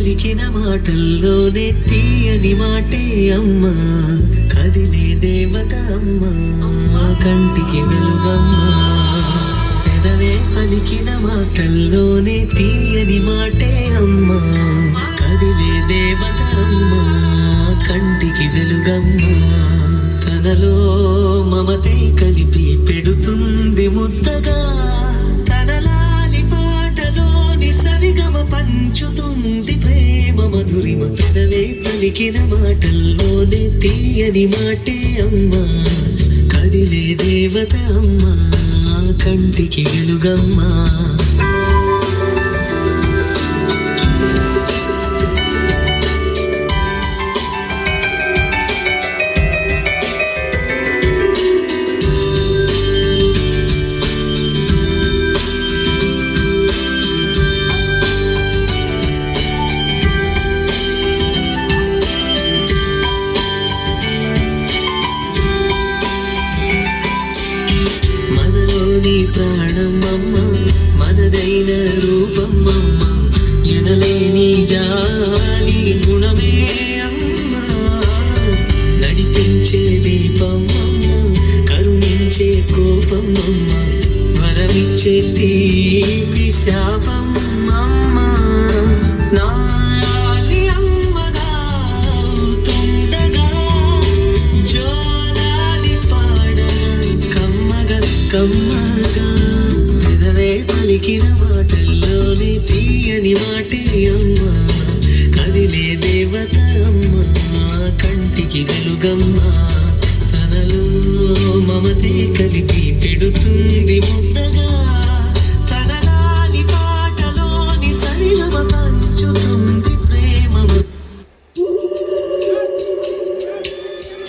పలికిన మాటల్లోనే తీయని మాటే అమ్మా, కదిలే దేవత అమ్మా, కంటికి వెలుగమ్మా. పెదవే పలికిన మాటల్లోనే తీయని మాటే అమ్మా, కదిలే దేవత అమ్మా, కంటికి వెలుగమ్మా. తనలో మమతే కలిపి పెడుతుంది ముద్దగా, తనలాలి పాటలోని సరిగమ పంచుతుంది ప్రేమ మధురిమ. పెదవే పలికిన మాటల్లోనే తీయని మాటే అమ్మా, కదిలే దేవత అమ్మా, కంటికి వెలుగమ్మా. మనలోని ప్రాణమమ్మ, మనదైన రూపమమ్మ, ఎనలేని జాలి గుణమే అమ్మ. నడిపించే దీపమమ్మ, కరుణించే కోపమమ్మ, వరమిచ్చే తీపి శాపమమ్మ. నాలి అమ్మగా అవుతుండగా జోలాలి పాడగా కమ్మగా కమ్మగా. పెదవే పలికిన మాటల్లోనే తీయని మాటే అమ్మా, కదిలే దేవత అమ్మా, కంటికి వెలుగమ్మా. తనలో మమతే కలిపి పెడుతుంది